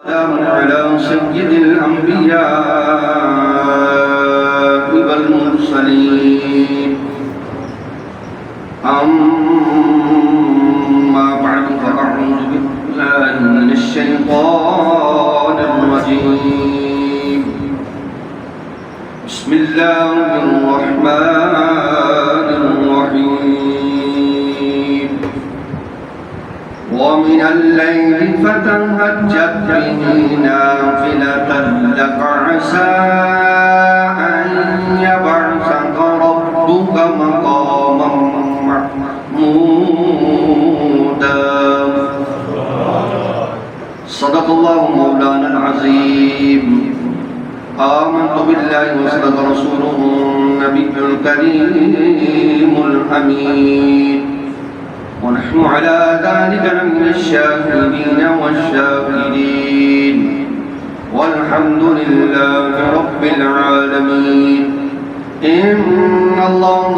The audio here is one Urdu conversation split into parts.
سلام على سيد الأنبياء والمرسلين أما بعد فأعوذ بالله من الشيطان الرجيم بسم الله الرحمن الرحيم ومن الليل فتهجد به نافلة لك عسى أن يبعثك ربك مقاما محمودا صدق الله مولانا العظيم آمنت بالله وصدق رسوله النبي الكريم الأمين ونحن على ذلك من الشاهدين والشاكرين والحمد لله رب العالمين إن الله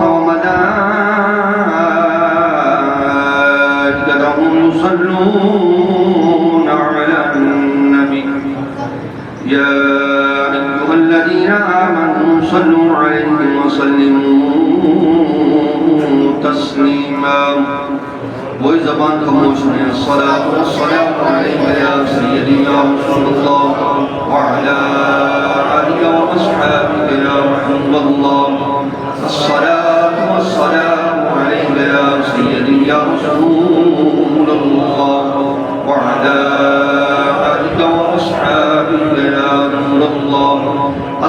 وملائكته يصلون على النبي يا أيها الذين آمنوا صلوا عليه وسلموا تسليما وہی زبان خاموش ہے الصلاة والسلام علیک یا سیدی یا رسول اللہ وعلا آلک واصحابک یا رحمت اللہ الصلاة والسلام علیک یا سیدی یا رسول اللہ وعلا آلک واصحابک یا نور اللہ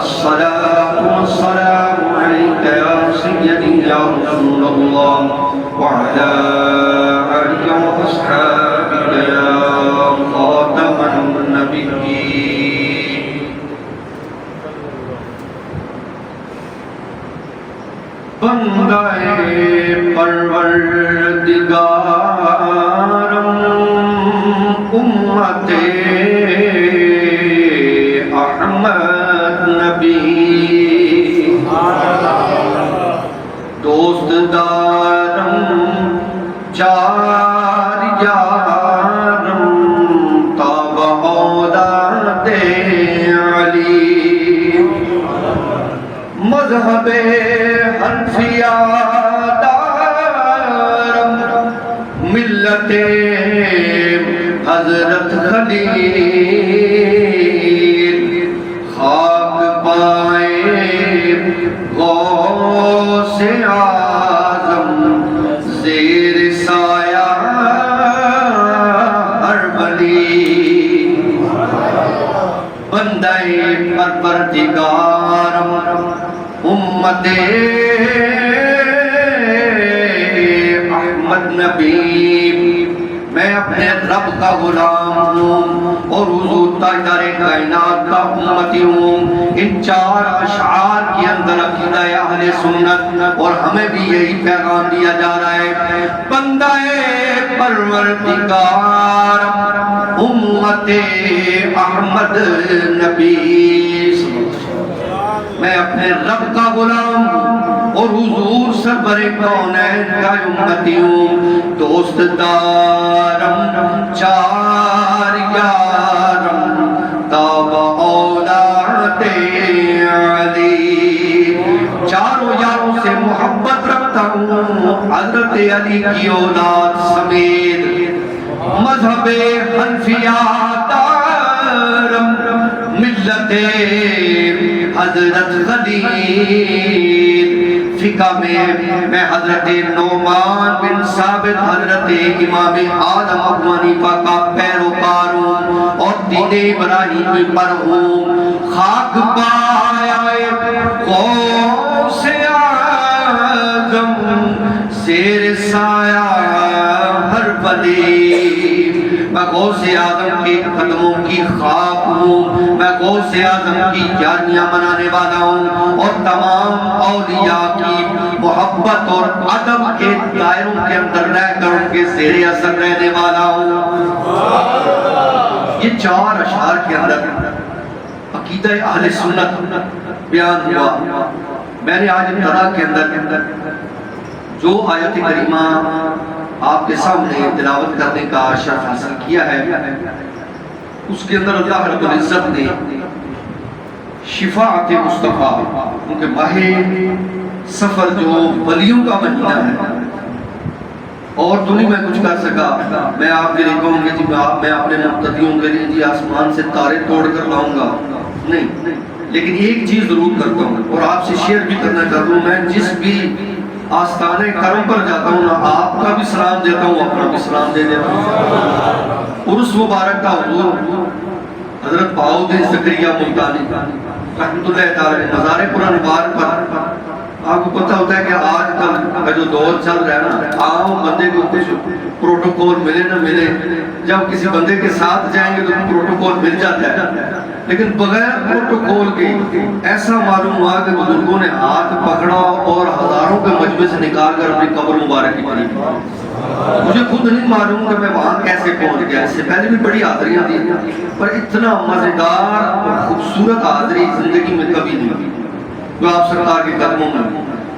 الصلاة والسلام علیک یا سیدی یا رسول اللہ وعلا آلك وأصحابك يا خاتم النبيين بندہ پروردگارم امت احمد نبی دوست دارم چار یارم تاب اولاد علی مذہب حنفیہ دارم ملت حضرت خلیل خاک پائے غوث اعظم زیر سایہ ہر ولی بندہ پروردگارم امت احمد نبی میں اپنے رب کا غلام ہوں اور حضور تاجدار کائنات کا امتی ہوں ان چار اشعار کے اندر عقیدہ اہل سنت اور ہمیں بھی یہی پیغام دیا جا رہا ہے بندہ پروردگار امت احمد نبی میں اپنے رب کا غلام ہوں اور حضور سرور کونین کا امتی ہوں دوست دارم چار یارم تاب اولاد علی چاروں یاروں سے محبت رکھتا ہوں حضرت علی کی اولاد سمیت مذہب حنفیہ دارم ملت حضرت خلیل فقہ میں حضرت نعمان بن ثابت حضرت امام آدم ابو حنیفہ کا پیروکار ہوں اور دین ابراہیم پر ہوں خاک پایا غوث اعظم زیر سایہ ہر ولی میں غوث اعظم کے قدموں کی خاک ہوں میں غوث اعظم کی جانیاں منانے والا ہوں اور تمام اولیاء کی محبت اور ادب کے دائروں کے اندر رہ کر ان کے زیر اثر رہنے والا ہوں یہ چار اشعار کے اندر عقیدہ اہل سنت بیان ہوا میں نے آج ابتدا کے اندر جو آیت کریمہ آپ کے سامنے تلاوت کرنے کا شرف حاصل کیا ہے اس کے اندر اللہ رب العزت نے شفاعت مصطفیٰ، کیونکہ ماہ سفر جو ولیوں کا مہینہ ہے اور تو نہیں میں کچھ کر سکا، میں آپ کے لیے کہوں گا جی میں اپنے مقتدیوں کے لیے جی آسمان سے تارے توڑ کر لاؤں گا، نہیں، لیکن ایک چیز ضرور کرتا ہوں اور آپ سے شیئر بھی کرنا چاہتا ہوں، میں جس بھی آستانے کرم پر جاتا ہوں نا، آپ کا بھی سلام دیتا ہوں، اپنا بھی سلام دے دیتا ہوں۔ عرس مبارک کا حضور حضرت بہاؤالدین زکریا ملتانی رحمۃ اللہ تعالی مزار پرانوار پر، آپ کو پتہ ہوتا ہے کہ آج کل کا جو دور چل رہا ہے نا، عام بندے کو کچھ پروٹوکول ملے نہ ملے، جب کسی بندے کے ساتھ جائیں گے تو پروٹوکول مل جاتا ہے، لیکن بغیر پروٹوکول کے ایسا معلوم ہوا کہ بزرگوں نے ہاتھ پکڑا اور ہزاروں کے مجمع سے نکال کر اپنی قبر مبارک کی بنی۔ مجھے خود نہیں معلوم کہ میں وہاں کیسے پہنچ گیا، اس سے پہلے بھی بڑی حاضریاں دی پر اتنا مزیدار اور خوبصورت حاضری زندگی میں کبھی نہیں ہوئی جو آپ سرکار کے قدموں میں۔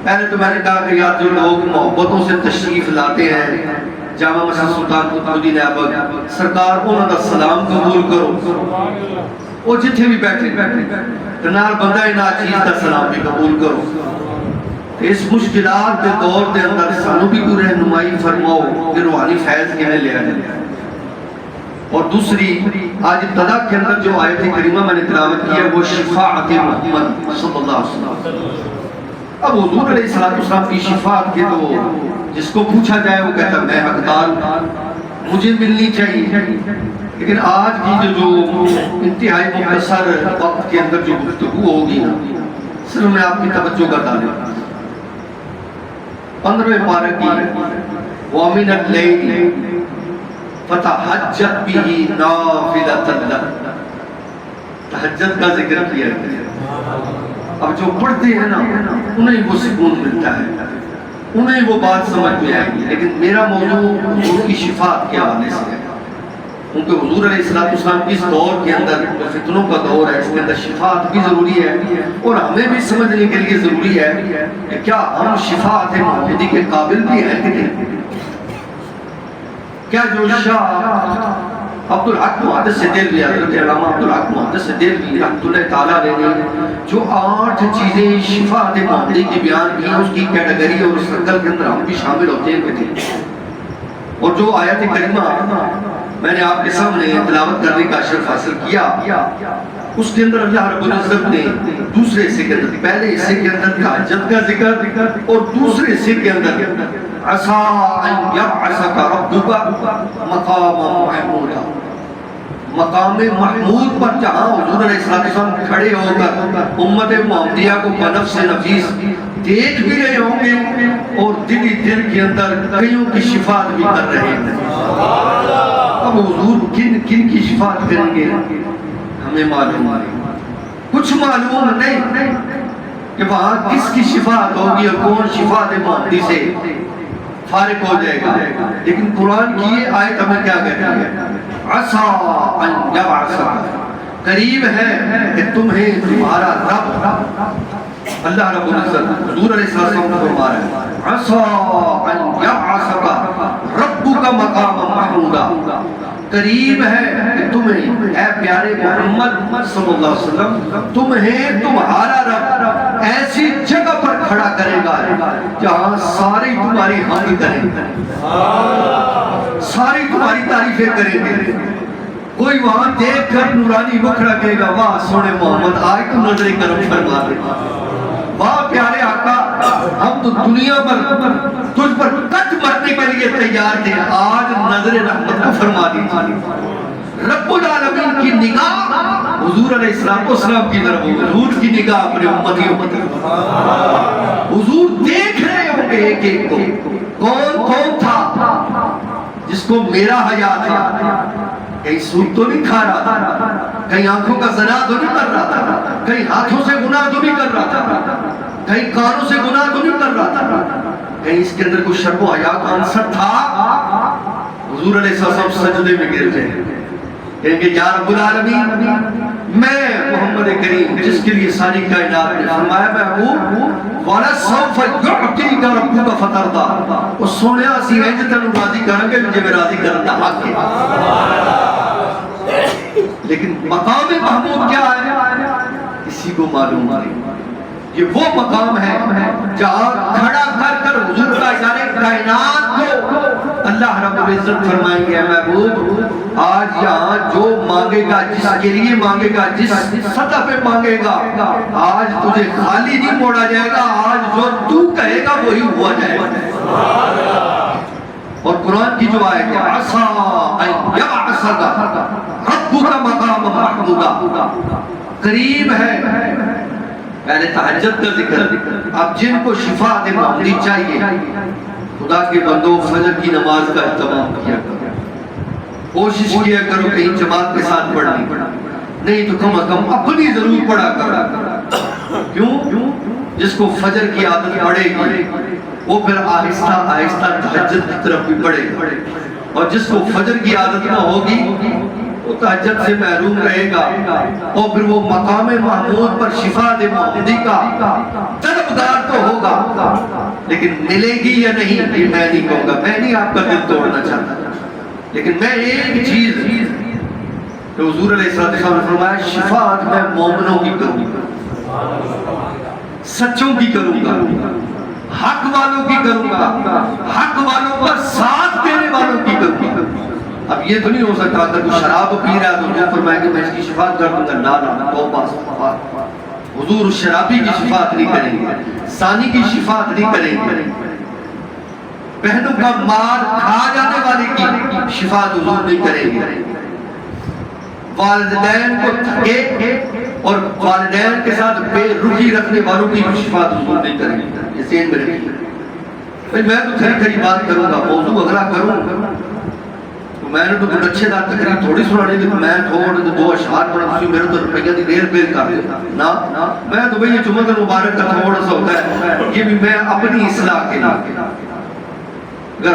پہلے تو میں نے کہا کہ یار جو لوگ محبتوں سے تشریف لاتے ہیں جامع مسجد سلطان قطب ایبک سرکار انہوں کا سلام قبول کرو، وہ جتھے بھی بیٹھے نال بندہ ناچیز کا سلام بھی قبول کرو۔ اس مشکلات کے دور کے اندر سانو بھی کوئی رہنمائی فرماؤ کہ روحانی فیض کے میں لے آئے۔ اور دوسری آج ابتدا کے اندر جو آیت کریمہ میں نے تلاوت کی ہے وہ شفاعت محمد صلی اللہ علیہ وسلم۔ اب حضور علیہ السلام کی شفاعت کے تو جس کو پوچھا جائے وہ کہتا ہے میں حقدار، مجھے ملنی چاہیے، لیکن آج کی جو انتہائی مختصر وقت کے اندر جو گفتگو ہوگی نا، صرف میں آپ کی توجہ کا ڈالوں 15ویں پارہ کی وَمِنَ اللَّيْلِ فَتَحَجَّتْ بِهِ نَافِلَةً لَكَ، تہجد کا ذکر کیا ہے۔ اب جو پڑھتے ہیں نا انہیں وہ سکون ملتا ہے، انہیں وہ بات سمجھ میں آئے گی، لیکن میرا موضوع حضور کی شفاعت کے حوالے سے ہے، کیونکہ حضور علیہ السلام اس دور کے اندر جو فتنوں کا دور ہے اس کے اندر شفاعت بھی ضروری ہے اور ہمیں بھی سمجھنے کے لیے ضروری ہے کہ کیا ہم شفاعت محمدی کے قابل بھی ہیں کہ نہیں۔ کیا جو شاہ عبدالحق محدث دہلوی، حضرت علامہ عبدالحق محدث دہلوی رحمۃ اللہ تعالیٰ نے جو 8 چیزیں شفاعت محمدی کی بیان کی اس کی کیٹیگری اور سرکل کے اندر ہم بھی شامل ہوتے ہیں، اور جو آیت کریمہ میں نے آپ کے سامنے تلاوت کرنے کا شرف حاصل کیا اس کے اندر اللہ رب العزت نے دوسرے حصے کے اندر، پہلے حصے کے اندر تہجد کا ذکر اور دوسرے حصے کے اندر عَسَىٰ أَن يَبْعَثَكَ رَبُّكَ مَقَامًا مَحْمُودًا، مقام محمود پر جہاں حضور علیہ السلام کھڑے ہو کر امت محمدیہ کو بنفس نفیس دیکھ بھی رہے ہوں گے اور دلی دل کے اندر کئیوں کی شفاعت بھی کر رہے ہیں۔ اب حضور کن کن کی شفاعت کریں گے ہمیں معلوم نہیں، کچھ معلوم نہیں کہ وہاں کس کی شفاعت ہوگی اور کون شفاعت محمدی سے فارغ ہو جائے گا، لیکن قرآن کی یہ آیت ہمیں کیا کہتی ہے؟ عَسَىٰ أَن يَبْعَثَكَ، قریب ہے کہ تمہیں تمہارا رب اللہ رب العزت حضور علیہ السلام کو فرما رہا ہے عَسَىٰ أَن يَبْعَثَكَ رَبُّكَ مَقَامًا مَحْمُودًا، قریب ہے کہ تمہیں اے پیارے محمد صلی اللہ علیہ وسلم تمہیں تمہارا رب ایسی جگہ پر کھڑا کرے گا جہاں ساری تمہاری حمد کریں گے، ساری تمہاری تعریفیں کریں گے، کوئی وہاں دیکھ کر نورانی بکھرا کہے گا واہ سونے محمد آج تو نظر کرم فرما دے، واہ پیارے آقا ہم تو دنیا پر تجھ پر کٹ مرنے کے لیے تیار تھے، آج نظر رحمت کو فرما دی۔ رب العالمین کی نگاہ حضور علیہ السلام کی طرف، حضور کی نگاہ اپنے امتیوں پر، حضور دیکھ رہے ہوں گے ایک ایک کو، کون تھا جس کو میرا حیا تھا، کہیں سود تو نہیں کھا رہا تھا، کہیں آنکھوں کا زنا تو نہیں کر رہا تھا، کہیں ہاتھوں سے گناہ تو نہیں کر رہا تھا، کہیں کانوں سے گناہ تو نہیں کر رہا تھا، کہیں اس کے اندر کوئی شرم و حیا کا عنصر تھا۔ حضور علیہ السلام سجدے میں گر گئے، کہیں کہ یا رب العالمین میں محمد کریم جس کے لیے ساری کائنات نے فرمایا محبوب وَلَسَوْفَ يُعْتِيكَ رَبُّكَ فَتَرْضَىٰ، وہ سونے اسی ہے جتنا راضی کریں گے مجھے میں راضی کرتا حق ہے۔ لیکن مقام محمود کیا ہے کسی کو معلوم نہیں. یہ وہ مقام ہے جہاں کھڑا کر کر حضور کا سارے کائنات کو اللہ رب العزت فرمائیں گے محبوب آج یہاں جو مانگے گا جس کے لیے مانگے گا جس سطح پہ مانگے گا آج تجھے خالی نہیں موڑا جائے گا. آج جو تو کہے گا وہی ہوا جائے گا. اور قرآن کی جو آیت ہے عسیٰ ان یبعثک ربک مقام محمودا قریب ہے. پہلے تہجد کا ذکر. اب جن کو شفاعت محمودی چاہیے خدا کے بندوں فجر کی نماز کا اہتمام کیا کرو. کوشش کیا کرو کہیں جماعت کے ساتھ پڑھنی نہیں تو کم از کم اپنی ضرور پڑھا کرو. کیوں؟ جس کو فجر کی عادت پڑے گی وہ پھر آہستہ آہستہ تہجد کی طرف بھی پڑے گا. اور جس کو فجر کی عادت نہ ہوگی وہ تہجد سے محروم رہے گا اور پھر وہ مقام محمود پر شفاعت محمودی کا طلبگار تو ہوگا لیکن ملے گی یا نہیں یہ میں نہیں کہوں گا. میں نہیں آپ کا دل توڑنا چاہتا لیکن میں ایک چیز کہ حضور علیہ السلام نے فرمایا شفاعت میں مومنوں کی کروں گا سچوں کی کروں گا حق والوں کی کروں گا حق والوں پر ساتھ دینے والوں کی کروں گا. اب یہ تو نہیں ہو سکتا اگر کوئی شراب پی رہا ہے تو جو فرمائے کہ میں اس کی شفاعت کر دوں گا نا توبہ استغفار. حضور شرابی کی شفاعت نہیں کریں گے ثانی کی شفاعت نہیں کریں گے بہنوں کا مال کھا جانے والے کی شفاعت حضور نہیں کریں گے. والدین کو تھکے اور والدین کے ساتھ بے رخی رکھنے والوں کی شفاعت حضور نہیں کریں گے. یہ ذہن میں رکھیے. میں تو کھری بات کروں گا موضوع اگلا کروں میں نے تو کچھ اچھے دار تقریر تھوڑی سنانی تھی میں تھوڑے دو اشعار پڑھا اسی میرے تو روپیہ دی دیر بیر کر دیتا نا میں تو بھئی یہ جمعہ المبارک کا تھوڑا سا ہوتا ہے یہ بھی میں اپنی اصلاح کے لیے. اگر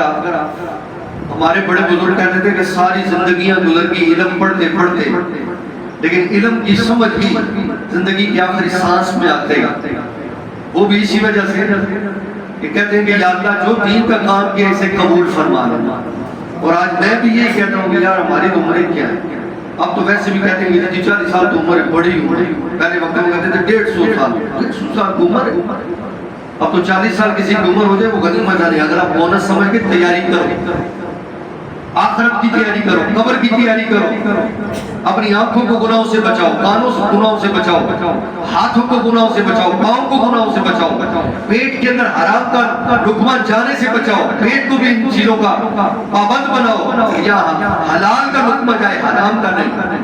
ہمارے بڑے بزرگ کہتے تھے کہ ساری زندگیاں گزر گئی علم پڑھتے پڑھتے لیکن علم کی سمجھ بھی زندگی کی آخری سانس میں آتے وہ بھی اسی وجہ سے کہ کہتے ہیں کہ یا اللہ جو دین کا کام کیا اسے قبول فرما لینا. اور آج میں بھی یہی کہتا ہوں کہ یار ہماری تو عمریں کیا ہے. اب تو ویسے بھی کہتے ہیں کہ 40 سال تو عمر بڑی عمر. پہلے وقت میں کہتے تھے 150 سال 150 سال کی عمر. اب تو 40 سال کسی کی عمر ہو جائے وہ غنیمت نہیں. اگر آپ بونس سمجھ کے تیاری کرو آخرت کی تیاری کرو قبر کی تیاری کرو اپنی آنکھوں کو گناہوں سے بچاؤ کانوں سے گناہوں سے بچاؤ ہاتھوں کو گناہوں سے بچاؤ پاؤں کو گناہوں سے بچاؤ پیٹ کے اندر حرام کا لقمہ جانے سے بچاؤ پیٹ کو بھی ان چیزوں کا پابند بناؤ یا حلال کا لقمہ جائے حرام کا نہیں.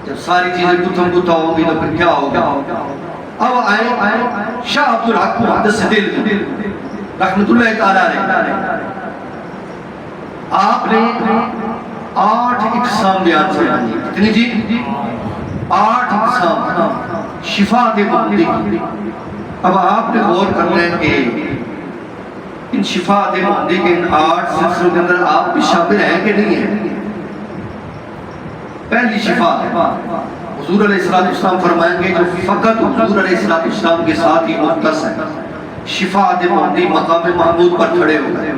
جب ساری چیزیں گتھم گتھا ہوں گی تو پھر کیا ہوگا. اب آئے شاہ عبد الحق محدث دل رحمت اللہ تعالیٰ نے آپ نے 8 اقسام بیان فرمائے. کتنی جی 8 اقسام شفاعت محمودی کی. اب آپ نے غور کرنا ہے کہ ان شفاعت محمودی کے ان 8 سلسلوں کے اندر آپ بھی شامل ہیں کہ نہیں ہیں. پہلی شفاعت حضور علیہ السلام فرمائیں گے جو فقط حضور علیہ السلام کے ساتھ ہی مختص ہے. شفاعت محمودی مقام محمود پر کھڑے ہو گئے.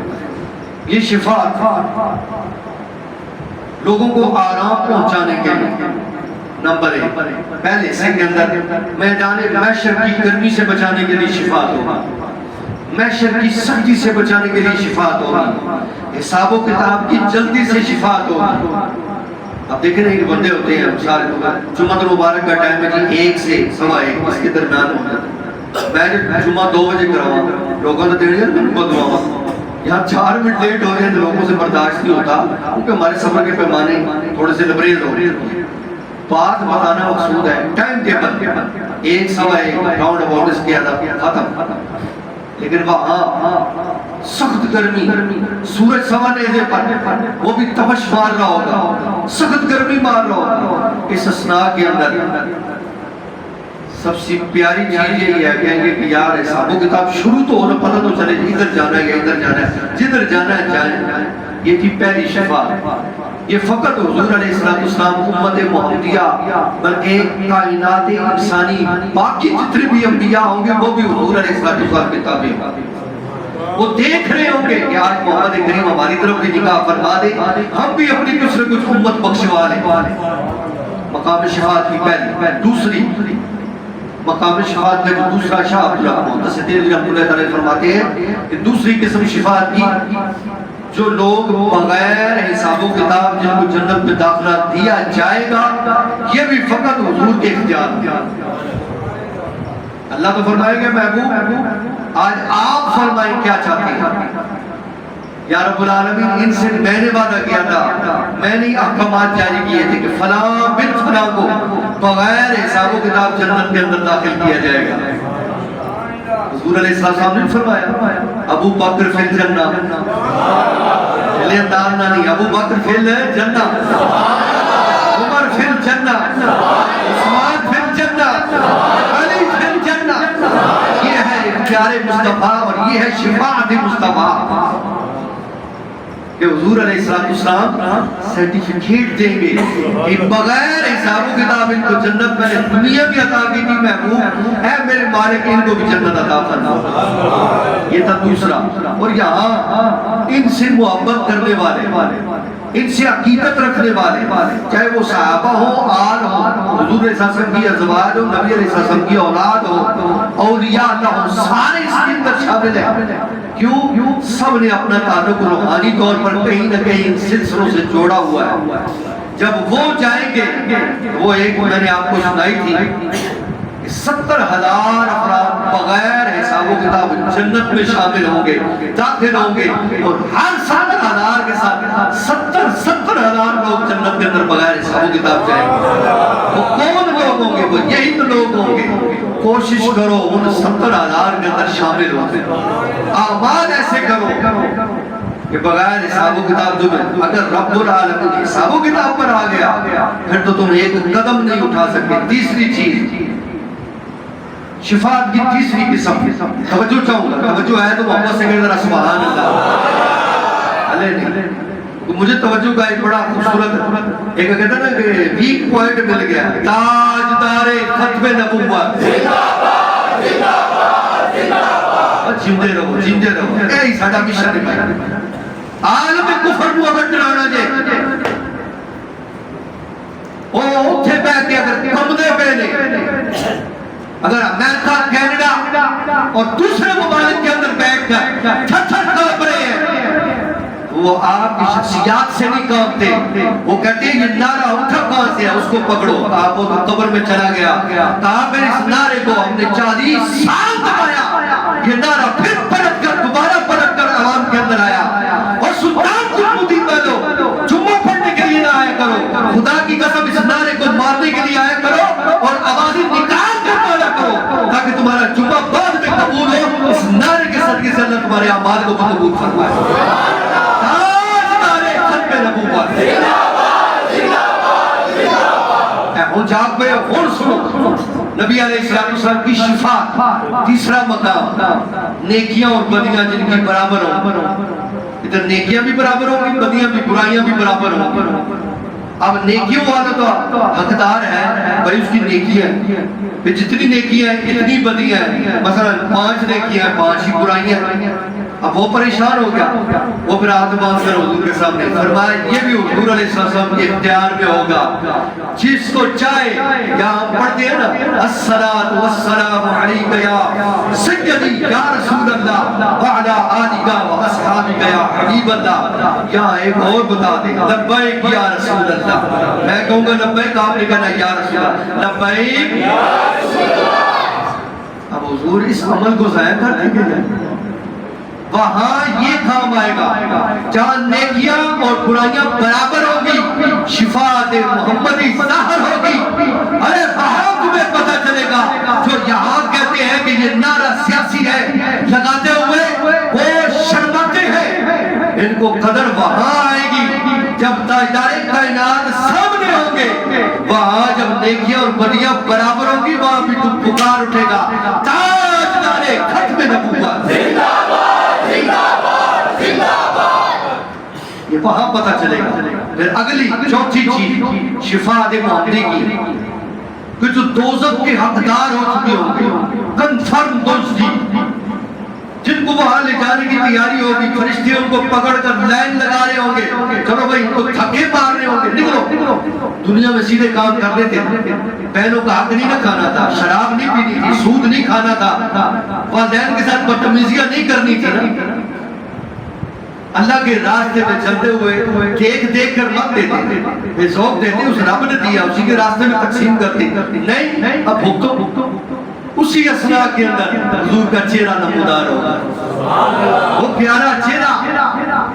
یہ شفاعت لوگوں کو آرام پہنچانے کے لیے نمبر 1 پہلے حصے کے اندر میدان محشر کی گرمی سے بچانے کے لیے شفاعت ہوگی محشر کی سختی سے بچانے کے لیے شفاعت ہوگی حساب و کتاب کی جلدی سے شفاعت ہوگی. اب دیکھ رہے ہیں کہ بندے ہوتے ہیں سارے جمعہ مبارک کا ٹائم ہے جی 1 سے 1:15 اس کے درمیان ہوتا ہے. میں جمعہ 2 بجے کراؤں لوگوں نے دیکھ لیا یہاں 4 منٹ لیٹ ہو رہے ہیں تو لوگوں سے برداشت نہیں ہوتا کیونکہ ہمارے سفر کے پیمانے تھوڑے سے لبریز ہو رہے ہیں. بات بتانا مقصود ہے ٹائم ٹیبل 1 سوا 1 راؤنڈ اباؤٹ اس کے اندر ختم. لیکن وہاں سخت گرمی سورج سوا نیزے پر وہ بھی تپش مار رہا ہوگا سخت گرمی مار رہا ہوگا. اس اسنا کے اندر سب سے پیاری چیز یہ ہے کہیں گے کہ یار حساب و کتاب شروع تو ہونا پتہ تو چلے ادھر جانا ہے ادھر جانا ہے جدھر جانا ہے جائیں. یہ تھی پہلی شفاعت. یہ فقط حضور علیہ السلام امت محمدیہ بلکہ کائنات انسانی باقی جتنے بھی انبیاء ہوں گے وہ بھی حضور علیہ السلام کے تابع ہوں گے. وہ دیکھ رہے ہوں گے کہ آج محمد کریم ہماری طرف بھی نگاہ فرما دے، ہم بھی اپنی کچھ نہ کچھ امت بخشوا لیں۔ مقام شفاعت کی پہلی دوسری مقام شفاعت کا جو دوسرا شعب محدث دہلوی رحمۃ اللہ تعالی فرماتے ہیں کہ دوسری قسم شفاعت کی، جو لوگ بغیر حساب و کتاب جن کو جنت میں داخلہ دیا جائے گا، یہ بھی فقط حضور کے اختیار میں۔ اللہ تو فرمائے گا محبوب آج آپ فرمائیں کیا چاہتے ہیں؟ یا رب العالمین ان سے میں نے وعدہ کیا تھا، میں نے احکامات جاری کیے تھے کہ فلاں بن فلاں کو بغیر حساب و کتاب جنت کے اندر داخل کیا جائے گا۔ حضور علیہ السلام نے فرمایا ابو بکر فی الجنہ، لیندارنا نہیں، ابو بکر فی الجنہ، عمر فی الجنہ، عثمان فی الجنہ، علی فی الجنہ۔ یہ ہے اختیار مصطفیٰ اور یہ ہے شفاعت مصطفیٰ کہ حضور علیہ السلام سرٹیفکیٹ دیں گے کہ بغیر حساب و کتاب ان کو جنت میں نے دنیا بھی عطا کی تھی محبوب، اے میرے مالک ان کو بھی جنت عطا فرما۔ یہ تھا دوسرا۔ اور یہاں ان سے محبت کرنے والے، ان سے عقیدت رکھنے والے، چاہے وہ صحابہ ہوں، آل ہوں، حضور علیہ السلام کی ازواج ہو، نبی علیہ السلام کی اولاد ہو، اولیاء اللہ ہو، سارے اس کے اندر شامل ہیں۔ کیوں؟ سب نے اپنا تعلق روحانی طور پر کہیں نہ کہیں ان سلسلوں سے جوڑا ہوا ہے۔ جب وہ جائیں گے، وہ ایک میں نے آپ کو سنائی تھی، 70,000 افراد بغیر حساب و کتاب جنت میں شامل ہوں گے، داخل ہوں گے، اور ہر 70,000 کے ساتھ 70,000 لوگ جنت کے اندر بغیر حساب و کتاب جائیں گے۔ وہ کون لوگ ہوں گے؟ وہ یہی تو لوگ ہوں گے۔ کوشش کرو ان 70,000 کے اندر شامل ہو، اعمال ایسے کرو کہ بغیر حساب و کتاب جو ہے، اگر رب العالمین حساب و کتاب پر آ گیا پھر تو تم ایک قدم نہیں اٹھا سکتے۔ تیسری چیز شفاعت کی تیسری قسم، توجہ چاہوں گا، توجہ ہے تو محمد سے کہے ذرا سبحان اللہ۔ علیہ نہیں مجھے توجہ کا ایک بڑا خوبصورت ایک کہتا ہے نا کہ ویک پوائنٹ مل گیا، تاجدار ختم نبوت، جیندے رہو جیندے رہو، اے ساڈا مشن ہے بھائی۔ عالم کفر نو اگر ڈرانا جے او اوتھے بیٹھ کے اگر کمدے پے نے، اگر امریکہ، کینیڈا اور دوسرے ممالک کے اندر بیٹھ کر تھر تھر کانپ رہے ہیں، وہ آپ کی شخصیات سے نہیں کانپتے، وہ کہتے ہیں یہ نعرہ اٹھا کہاں سے ہے، اس کو پکڑو۔ آپ وہ قبر میں چلا گیا، کہا پھر اس نعرے کو ہم نے 40 سال دبایا، یہ نعرہ پھر پلٹ کر دوبارہ پلٹ کر عوام کے اندر آیا۔ اور سلطان قطبالدین والو جمعہ پڑھنے کے لیے نہ آیا کرو، خدا کی قسم اس نعرے کو مارنے کے لیے آیا کرو اور آوازیں نکال کر آیا کرو تاکہ تمہارا جمعہ بعد میں قبول ہو۔ اس نعرے کے صدقے سے اللہ تمہارے اعمال کو قبول فرمائے۔ جاگ پہ اور سنو نبی علیہ السلام کی شفاعت۔ تیسرا مقام نیکیاں اور بدیاں جن کی برابر ہوں، ادھر نیکیاں بھی برابر ہوں گی، بدیاں بھی، برائیاں بھی برابر ہوں گی۔ اب نیکیوں والا تو حقدار ہے بھائی اس کی نیکی ہے، پھر جتنی نیکیاں ہیں اتنی بدیاں ہیں، مثلا 5 نیکیاں ہیں 5 ہی برائیاں ہیں۔ اب وہ پریشان ہو گیا، وہ پھر ہاتھ باندھ کر حضور کے سامنے فرمایا یہ بھی حضور علیہ السلام کے اختیار میں ہوگا، جس کو چاہے۔ یہاں پڑھتے ہیں نا الصلاۃ والسلام علیک یا سیدی یا رسول اللہ وعلی آلک و اصحابک یا حبیب اللہ۔ یہاں ایک اور بتا دیں لبیک یا رسول اللہ، میں کہوں گا لبیک، آپ نے کہنا یا رسول اللہ، لبیک یا رسول اللہ۔ اب حضور اس عمل کو ضائع کر دیں گے، وہاں یہ کام آئے گا جہاں نیکیاں اور برائیاں برابر ہوگی، شفاعت محمدی ظاہر ہوگی۔ ارے وہاں تمہیں پتہ چلے گا جو یہاں کہتے ہیں کہ یہ نعرہ سیاسی ہے لگاتے ہوئے وہ شرماتے ہیں، ان کو قدر وہاں آئے گی جب تاجدار کائنات سامنے ہوں گے۔ وہاں جب نیکیاں اور بدیاں برابر ہوں گی وہاں بھی تم پکار اٹھے گا تاجدار ختم نبوت زندہ باد، یہ وہاں پتہ چلے گا۔ پھر اگلی چوتھی چیز شفاعت محمدی کی، کہ جو دوزخ کے حقدار ہو چکے ہوں گے، کنفرم دوزخی، جن کو وہاں لے جانے کی تیاری ہوگی، فرشتے ان کو پکڑ کر لائن لگا رہے ہوں گے، چلو بھائی ان کو تھکے مار رہے ہوں گے، نکلو۔ دنیا میں سیدھے کام کر لیتے، بہنوں کا حق نہیں نہ کھانا تھا، شراب نہیں پینی تھی، سود نہیں کھانا تھا، والدین کے ساتھ بدتمیزیاں نہیں کرنی تھی نا۔ اللہ کے راستے میں چلتے ہوئے کیک دیکھ کر مت دیتے، بے ذوق دیتے، اس رب نے دیا اسی کے راستے میں تقسیم کرتے، نہیں اب بھگتو۔ اسی اسنا کے اندر حضور کا چہرہ نمودار ہوگا، وہ پیارا چہرہ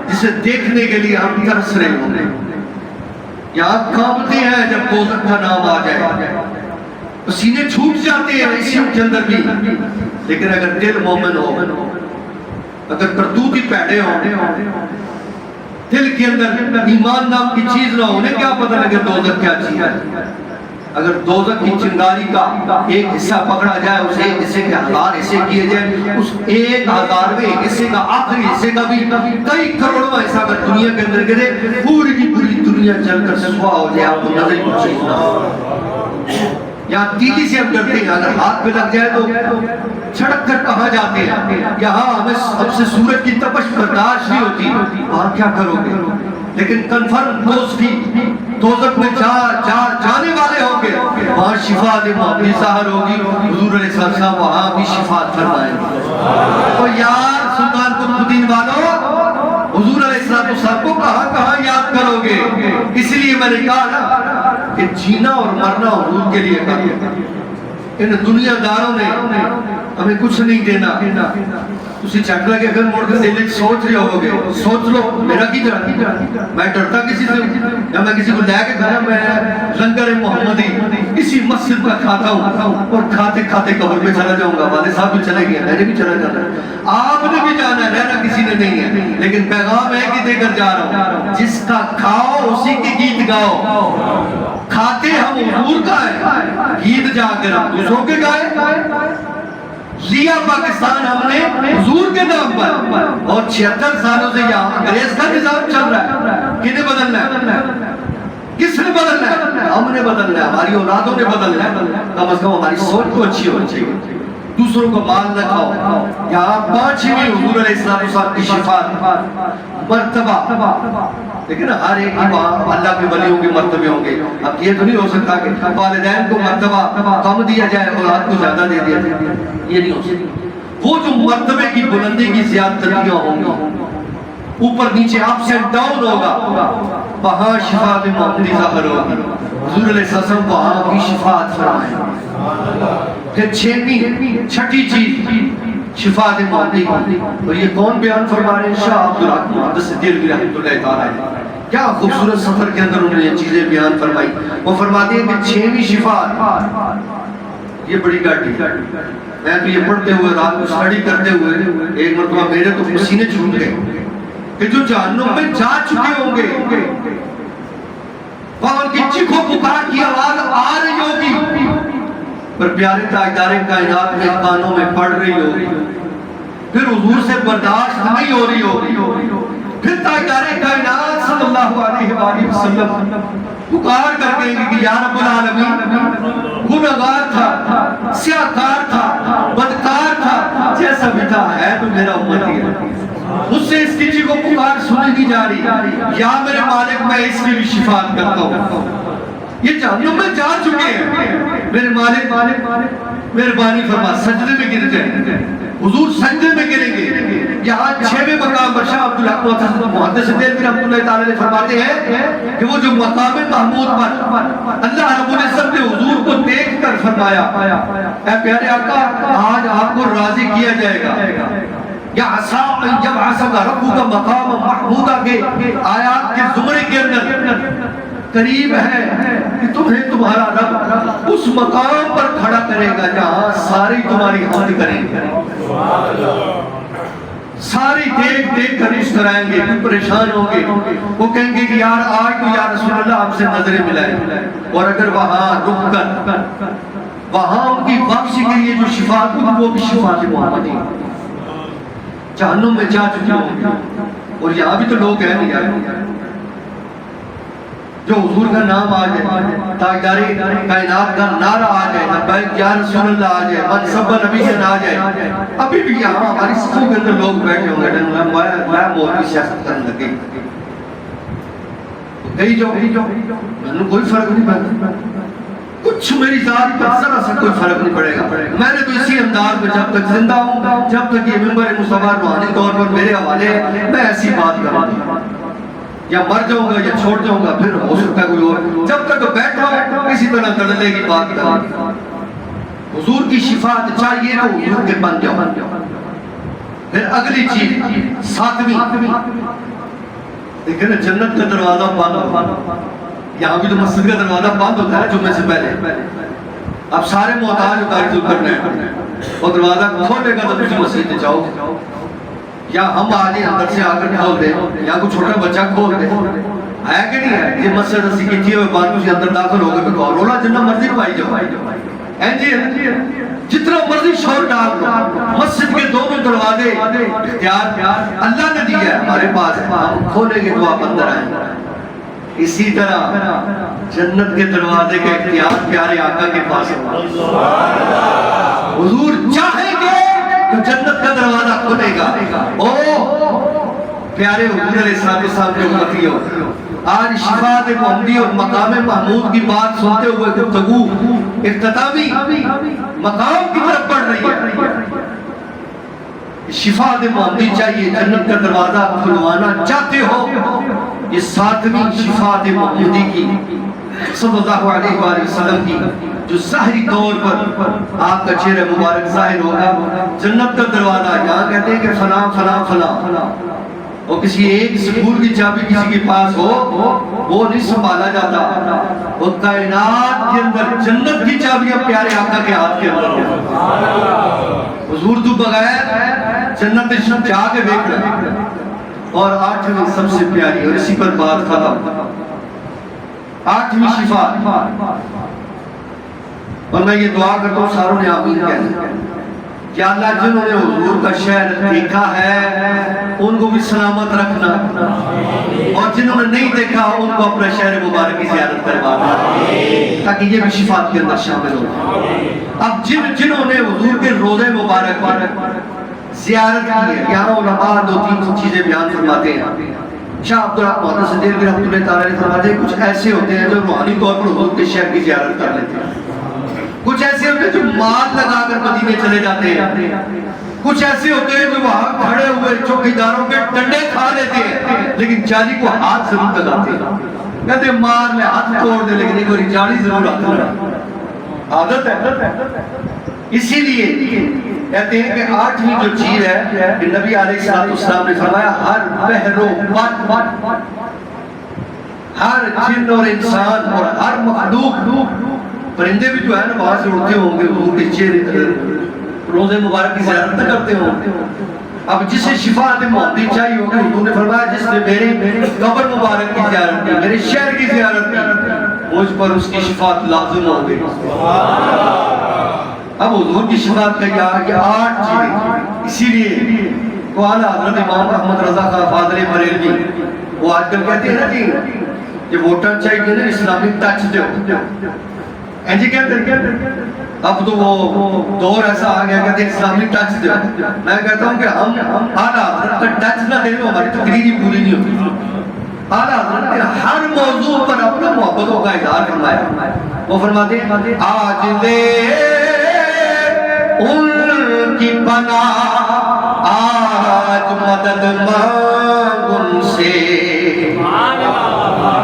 جسے دیکھنے کے لیے ہم ترس رہے ہوں گے۔ یہاں کانپتے ہیں جب دوزخ کا نام آ جائے، سینے چھوٹ جاتے ہیں اسی کے اندر بھی، لیکن اگر دل مومن ہو، اگر کرتوت ہی پیڑے ہوں، دل کے اندر ایمان نام کی چیز نہ ہو، انہیں کیا پتہ لگے دوزخ کیا چیز ہے۔ اگر دوزخ کی چنگاری کا ایک حصہ پکڑا جائے، اس ایک حصے کے 1000 حصے کیے جائیں، اس 1000ویں حصے کا آخری حصے کا بھی کئی کروڑواں حصہ اگر دنیا کے اندر گرے، پوری کی پوری دنیا چل کر سوا ہو جائے، آپ کو نظر کچھ چیز نہ ہو۔ یہاں تیلی سے ہم ڈرتے ہیں، اگر ہاتھ پہ لگ جائے تو چھڑک کر کہاں جاتے ہیں، یہاں ہمیں اب سے سورج کی تپش برداشت نہیں ہوتی، وہاں کیا کرو گے؟ لیکن کنفرم دوستی دوزخ میں جانے والے ہوں گے، وہاں شفا معمولی ظاہر ہوگی، حضور علیہ السلام وہاں بھی شفاعت فرمائیں گے۔ تو یار سلطان قطب الدین والوں، حضور علیہ السلام کو کہاں یاد کرو گے؟ اس لیے میں نے کہا نا کہ جینا اور مرنا حضور کے لیے کہا۔ ان دنیا داروں نے ہمیں کچھ نہیں دینا، اسی چک لگے پھر موڑ کے دل سوچ رہے ہوگے، سوچ لو میرا کی جانا، میں ڈرتا کسی سے، یا میں کسی کو لے کے کھانا، میں لنگر محمدی اسی مسجد کا کھاتا ہوں اور کھاتے کھاتے قبر میں چلا جاؤں گا۔ والد صاحب بھی چلے گئے، میں نے بھی چلا جانا ہے، آپ نے بھی جانا ہے، رہنا کسی نے نہیں ہے، لیکن پیغام ہے کہ دے کر جا رہا ہوں، جس کا کھاؤ اسی کے گیت گاؤ۔ کھاتے ہم حضور کا ہے، گیت جا کر ہم دوسروں کے گائے۔ لیا پاکستان ہم نے حضور کے نام پر، اور 76 سالوں سے یہاں انگریز کا نظام چل رہا ہے، کنے بدلنا ہے؟ کس نے بدلنا ہے؟ ہم نے بدلنا ہے، ہماری اولادوں نے بدلنا ہے۔ کم از کم ہماری سوچ تو اچھی ہونی چاہیے، دوسروں کو مال نہ کھاؤ۔ یہاں 5ویں حضور علیہ السلام کی شفاعت مرتبہ، لیکن ہر ایک کی وہاں اللہ کے ولیوں کے مرتبے ہوں گے۔ اب یہ تو نہیں ہو سکتا کہ والدین کو مرتبہ کم دیا جائے، اولاد کو زیادہ دے دیا جائے، یہ نہیں ہو سکتا۔ وہ جو مرتبے کی بلندی کی زیادتیاں ہوں گی، اوپر نیچے اپس اینڈ ڈاؤن ہوگا، وہاں شفاعت معمولی ظاہر ہوگی۔ حضور علیہ السلام کو وہاں بھی شفاعت فرمائیں۔ پھر چھٹی چیز شفاعت معمولی، اور یہ کون بیان فرما رہے ہیں؟ شاہ عبدالحق محدث دہلوی رحمۃ اللہ تعالیٰ۔ کیا خوبصورت سفر کے اندر انہوں نے یہ چیزیں بیان فرمائی۔ وہ فرماتے ہیں کہ 6ویں شفاعت، یہ بڑی گاڑی، میں تو یہ پڑھتے ہوئے رات کو اسٹڈی کرتے ہوئے ایک مرتبہ میرے تو پسینے چھوٹ گئے کہ جو جہنم میں جا چکے ہوں گے، وہاں ان کی چیخو پکار کی آواز آ رہی ہوگی، پر پیارے تاجدار کائنات میں کانوں میں پڑ رہی ہوگی، پھر حضور سے برداشت نہیں ہو رہی ہوگی، پھر تاجدار کائنات صلی اللہ علیہ وآلہ وسلم پکار کر کہیں گے کہ یا رب العالمین، گنہگار تھا، سیاہکار تھا، بدکار تھا، جیسا بھی تھا ہے تو میرا امتی ہے، مجھ سے اس کی چیخو پکار سنی نہیں جا رہی، یا میرے مالک میں اس کی بھی شفاعت کرتا ہوں۔ یہ جہنم میں جا چکے ہیں، میرے مالک مہربانی فرما سجدے میں گر جائیں۔ حضور سجدے میں گریں گے۔ یہاں 6ویں مقام پر شاہ عبدالحق محدث دہلوی رحمۃ اللہ تعالیٰ نے فرماتے ہیں کہ وہ جو مقام محمود پر اللہ رب العزت نے حضور کو دیکھ کر فرمایا، اے پیارے آقا آج آپ کو راضی کیا جائے گا، یا عسا جب عسا ربو کا مقام محمودہ کے آیات کے زمرے کے اندر قریب ہے کہ تمہیں تمہارا رب اس مقام پر کھڑا کرے گا جہاں ساری تمہاری حمد کریں گے، ساری دیکھ دیکھ کر اس کرائیں گے، پریشان ہوں گے، وہ کہیں گے کہ یار آج تو یا رسول اللہ آپ سے نظریں ملائیں، اور اگر وہاں رک کر وہاں ان کی واپسی کے لیے جو شفاعت ہوگی وہ بھی شفاعت محمدی، جہنم میں جا چکے ہوں گے، اور یہاں بھی تو لوگ ہیں نہیں، جو حضور کا نام آ جائے، تاجدار کائنات کا نعرہ آ جائے، لبیک یا رسول اللہ آ جائے، منصب نبی سے آ جائے، ابھی بھی یہاں ہماری صفوں کے اندر لوگ بیٹھے ہوں گے میں مولوی سیاست کرنے لگے کہیں جو میں کوئی فرق نہیں پڑتا، کچھ میری ذات پر ذرا سا کوئی فرق نہیں پڑے گا. میں نے تو اسی انداز میں جب تک زندہ ہوں، جب تک یہ ممبر مصطفیٰ روحانی طور پر میرے حوالے ہے، میں ایسی بات کروں گا. یا مر جاؤں گا یا چھوڑ جاؤں گا، پھر ہو سکتا ہے کوئی اور. جب تک بیٹھا ہوں کسی طرح تڑلے کی بات کروں. حضور کی شفاعت چاہیے تو حضور کے بن جاؤ. پھر اگلی چیز ساتویں، دیکھیں نا جنت کا دروازہ بند. یہاں بھی تو مسجد کا دروازہ بند ہوتا ہے جمعے سے پہلے. اب سارے محتاج اتاری کرنے ہیں، اور دروازہ کھولے گا تو تجھے مسجد میں جاؤ. یا ہم آجیں اندر سے آ کر کھول دیں، یا کوئی چھوٹا بچہ کھول دے، ہے کہ نہیں ہے؟ یہ مسجد اسی کی تھی ہوئے بانوں سے اندر داخل ہو گئے بکار رولا جنہ مرضی پائی جاؤ. جتنا مرضی شور ڈال دو، مسجد کے دونوں دروازے اختیار اللہ نے دیا ہے، ہمارے پاس ہے، ہم کھولیں گے تو آپ اندر آئیں. اسی طرح جنت کے دروازے کا اختیار پیارے آقا کے پاس ہے. حضور چاہیں گے تو جنت کا دروازہ کھلے گا. او پیارے حضور علیہ السلام کے امتیوں، آج شفاعت محمدی اور مقام محمود کی بات سنتے ہوئے گفتگو اختتامی مقام کی طرف بڑھ رہی ہے. شفاعت محمدی چاہیے، جنت کا دروازہ کھلوانا چاہتے ہو. یہ ساتویں شفاعت محمدی کی صلی اللہ علیہ وآلہ وسلم کی جو ظاہری طور پر آپ کا چہرہ مبارک ظاہر ہوگا. جنت کا دروازہ یہاں کہتے ہیں کہ فلاں فلاں فلاں، اور کسی ایک سکول کی چابی کسی کے پاس ہو وہ نہیں سنبھالا جاتا. وہ کائنات کے اندر جنت کی چابیاں پیارے آقا کے ہاتھ کے اندر ہیں. حضور تو بغیر جنت جا کے دیکھ رہے. اور آٹھویں سب سے پیاری، اور اسی پر بات ختم، آٹھویں شفاعت. اور میں یہ دعا کرتا ہوں ساروں نے آمین کہنا کہ اللہ جنہوں نے حضور کا شہر دیکھا ہے ان کو بھی سلامت رکھنا، اور جنہوں نے نہیں دیکھا ان کو اپنا شہر مبارک کی زیارت کروانا، تاکہ یہ بھی شفاعت کے اندر شامل ہو. اب جنہوں نے حضور کے روضے مبارک زیارت کی ہے، یہاں علماء دو تین چیزیں بیان فرماتے ہیں. شاہ عبدالرحمن صدیق بن رحمۃ اللہ تعالیٰ فرماتے ہیں کچھ ایسے ہوتے ہیں جو روحانی طور پر حضور کے شہر کی زیارت کر لیتے ہیں. کچھ ایسے ہوتے ہیں جو مال لگا کر مدینے چلے جاتے ہیں. کچھ ایسے ہوتے ہیں جو وہاں کھڑے ہوئے چوکیداروں کے ڈنڈے کھا لیتے ہیں لیکن جالی کو ہاتھ ضرور لگاتے ہیں. کہتے ہیں مار لے ہاتھ توڑ دے لیکن ایک باری جالی ضرور آتا ہے. عادت ہے. اسی لیے کہتے ہیں کہ آٹھویں جو چیز ہے کہ نبی علیہ السلام نے فرمایا ہر بحر و بر، ہر جن اور انسان اور ہر مخلوق، پرندے بھی جو ہے نا وہاں سے اڑتے ہوں گے حضور کے چہرے روزے مبارک کی زیارت کرتے ہوں. اب جسے شفاعت محمدی چاہیے ہوگی، حضور نے فرمایا جس نے میری قبر مبارک کی زیارت کی، میرے شہر کی زیارت کی، مجھ پر اس کی شفاعت لازم ہوگی. اب حضور کی شفاعت کا یہ 8 چیزیں. اسی لیے تو اعلیٰ حضرت امام احمد رضا خان فاضل بریلوی وہ آج کل کہتے ہیں نا جی یہ ووٹر چاہیے نا اسلامک ٹچ دو، جی کہتے ہیں. اب تو وہ دور ایسا آ گیا کہتے ہیں اسلامک ٹچ دو. میں کہتا ہوں کہ ہم اعلیٰ حضرت کا ٹچ نہ دیں تو ہماری تقریر ہی پوری نہیں ہوتی. اعلیٰ حضرت نے ہر موضوع پر اپنا محبتوں کا اظہار فرمایا. وہ فرماتے ہیں آج لے ان کی پناہ، آج مدد مانگ ان سے.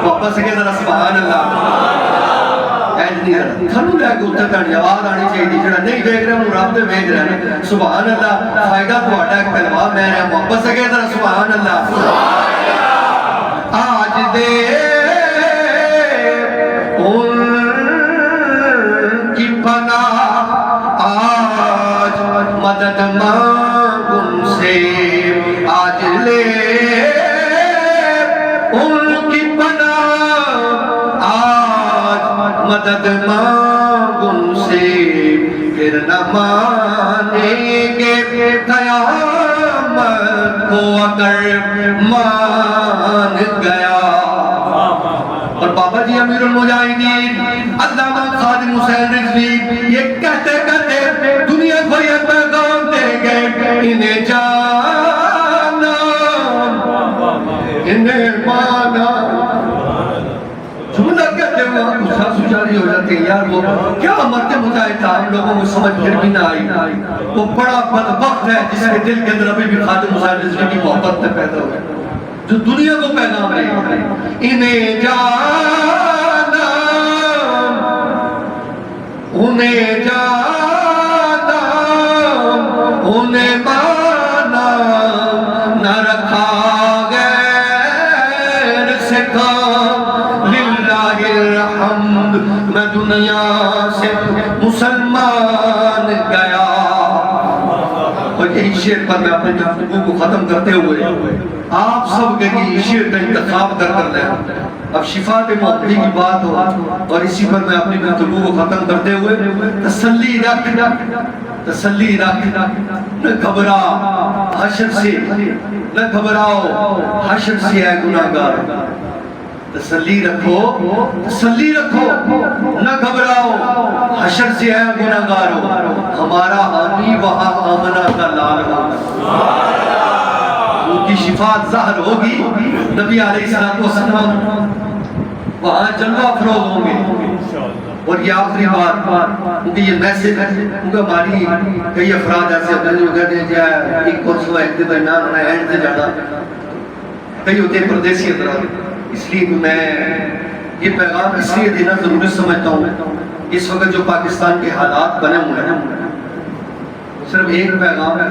واپس سے کہ ذرا سبحان اللہ. تھنو لے کے اتر تانی آواز آنی چاہیے. جڑا نہیں دیکھ رہے ہوں رب دے دیکھ رہے ہیں. سبحان اللہ. فائدہ تو آٹا ایک کلمہ میں نے واپس سے کہ ذرا سبحان اللہ. آج دے ان کی پناہ، آج مدد مانگ ان سے. آج لے ان کی پناہ، آج مدد مانگ ان سے. پھر نہ مانیں گے قیامت کو اگر مان گیا. اور بابا جی امیر المجاہدین علامہ خادم حسین رضوی یہ کہتے کہتے دنیا کو یہ پیغام دے گئے انہیں جانا انہیں مانا. جملہ کہتے ہوئے آپ کو جاری ہو جاتے ہیں یار وہ کیا مرتے مجاہد تھا ہم لوگوں کو سمجھ پھر بھی نہ آئی. وہ بڑا بدبخت ہے جس کے دل کے اندر ابھی بھی خادم حسین رضوی کی محبت میں پیدا ہوئے جو دنیا کو پیغام دے انہیں جانا انہیں جانا انہیں مانا نہ رکھا غیر سے کام للہ الحمد میں دنیا سے مسلمان گیا. اور یہی شعر پر میں اپنے گفتگو کو ختم کرتے ہوئے آپ سب کے لیے شعر کا انتخاب کر لیں. اب شفاعت محمدی کی بات ہو اور اسی پر میں اپنی گفتگو کو ختم کرتے ہوئے تسلی رکھ نہ گھبرا حشر سے نہ گھبراؤ حشر سے ہے گناہگار. تسلی رکھو نہ گھبراؤ حشر سے ہے گناہگار. ہمارا حامی وہاں آمنہ کا لال ہوگا ان کی شفاعت ظاہر ہوگی. نبی علیہ السلام وہاں جلوہ افروز ہوں گے. اور یہ آخری بات کیونکہ یہ میسیج ہے کیونکہ ہماری کئی افراد ایسے ہوتے ہیں جو کہتے ہیں کہ ایک کورس ہوا ایک دن درمیان ہونا ہے اینڈ سے جانا کئی ہوتے ہیں پردیسی افراد. اس لیے میں یہ پیغام اس لیے دینا ضروری سمجھتا ہوں. اس وقت جو پاکستان کے حالات بنے ہوئے ہیں صرف ایک پیغام ہے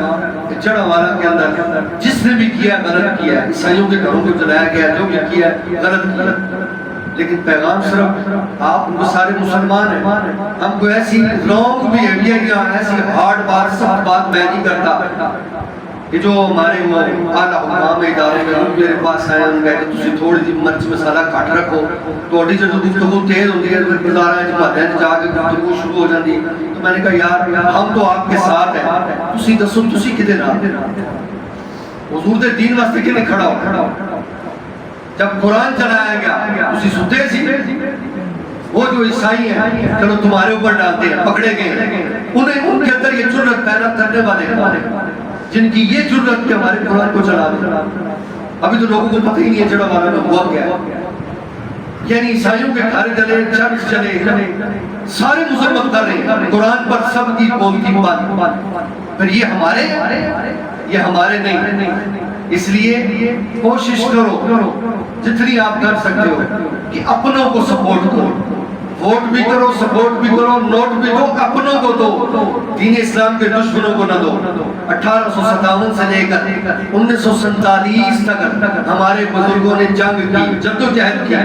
چڑھ والا کے اندر جس نے بھی کیا غلط کیا ہے. عیسائیوں کے گھروں کو جلایا گیا جو بھی کیا غلط کیا. لیکن پیغام صرف آپ ان کو سارے مسلمان ہیں. ہم کو ایسی رونگ بھی ہے یا ایسی ہارڈ بات سخت بات میں نہیں کرتا کہ جو ہمارے اعلیٰ حکام ادارے میں میرے پاس آئے ان کہتے تسی تھوڑی سی مرچ مسالہ کٹ رکھو تھوڑی جو گفتگو تیز ہوتی ہے پھر گزارا ہے جب ہیں جا کے گفتگو شروع ہو جاتی. تو میں نے کہا یار ہم تو آپ کے ساتھ ہیں تسی دسو تسی کدھر آ حضور دے دین واسطے کنے کھڑا ہو. جب قرآن چلایا گیا تسی ستے سی وہ جو عیسائی ہیں چلو تمہارے اوپر ڈالتے ہیں پکڑے گئے انہیں ان کے اندر یہ جرت پیدا کرنے والے جن کی یہ جرت کہ ہمارے قرآن کو چلا دیں. ابھی تو لوگوں کو پتہ ہی نہیں ہے جڑا والا میں ہوا کیا ہے. یعنی عیسائیوں کے گھر چلے چرچ چلے سارے مذمت کر رہے ہیں قرآن پر سب کی بولتی بات. پھر یہ ہمارے نہیں. اس لیے کوشش کرو جتنی آپ کر سکتے ہو کہ اپنوں کو سپورٹ کرو. ووٹ بھی کرو سپورٹ بھی کرو نوٹ بھی دو اپنوں کو دو. دین اسلام کے دشمنوں کو نہ دو. 1857 سے لے کر 1947 تک ہمارے بزرگوں نے جنگ کی جدوجہد کی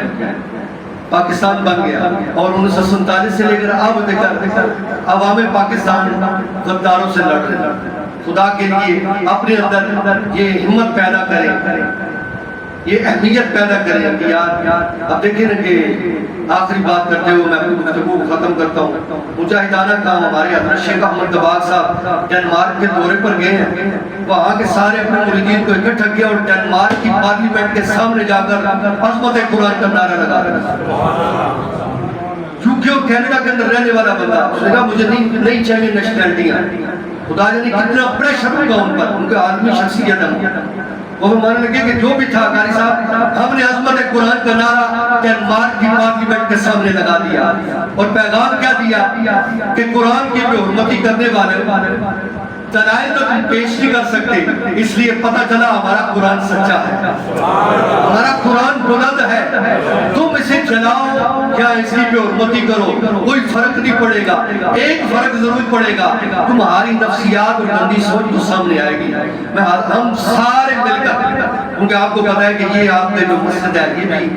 پاکستان بن گیا. اور 1947 سے لے کر اب تک عوام پاکستان غداروں سے لڑ رہے ہیں. خدا کے لیے اپنے اندر یہ ہمت پیدا کریں یہ اہمیت پیدا کریں کہ یار اب دیکھیں نا کہ آخری بات کرتے ہوئے میں اپنی گفتگو کو ختم کرتا ہوں. مجاہدانہ کام ہمارے حضرت شیخ احمد دباغ صاحب ڈنمارک کے دورے پر گئے ہیں. وہاں کے سارے اپنے مریدین کو اکٹھا کیا اور ڈنمارک کی پارلیمنٹ کے سامنے جا کر عظمت قرآن کا نعرہ لگا رہا. کیونکہ وہ کینیڈا کے اندر رہنے والا بندہ اس نے کہا مجھے نہیں چاہیے نیشنلٹیاں. خدا جانے کتنا پریشر ہوگا ان پر ان کا عالمی شخصیت ہے. وہ ماننے لگے کہ جو بھی تھا قاری صاحب ہم نے عظمت قرآن کا نعرہ ڈنمارک کی پارلیمنٹ کے سامنے لگا دیا اور پیغام کیا دیا کہ قرآن کی بے حرمتی کرنے والے دلائل تو تم پیش نہیں کر سکتے. اس لیے پتہ چلا ہمارا قرآن سچا ہے ہمارا قرآن بلند ہے. تم اسے چلاؤ کیا اس کی بے حرمتی کرو کوئی فرق نہیں پڑے گا. ایک فرق ضرور پڑے گا تمہاری نفسیات اور گندی سوچ تو سامنے آئے گی. ہم سارے مل کر کیونکہ آپ کو پتا ہے کہ یہ آپ نے جو مسجد ہے یہ بھی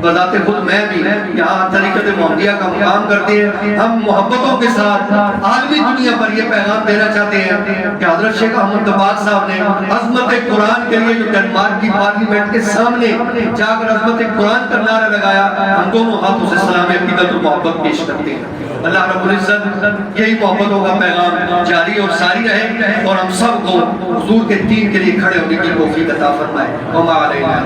بذات خود میں بھی یہاں طریقت محمدیہ کا مقام کرتے ہیں. ہم محبتوں کے ساتھ عالمی دنیا پر یہ پیغام دینا چاہتے ہیں کہ حضرت شیخ احمد دباغ صاحب نے عظمت قرآن کے لیے جو ڈنمارک کی پارلیمنٹ کے سامنے جا کر عظمت قرآن کا نعرہ لگایا ہم دونوں ہاتھوں سے سلام عقیدت و محبت پیش کرتے ہیں. اللہ رب العزت یہی محبتوں کا پیغام جاری اور ساری رہے اور ہم سب کو حضور کے دین کے لیے کھڑے ہونے کی توفیق عطا فرمائے. وما علینا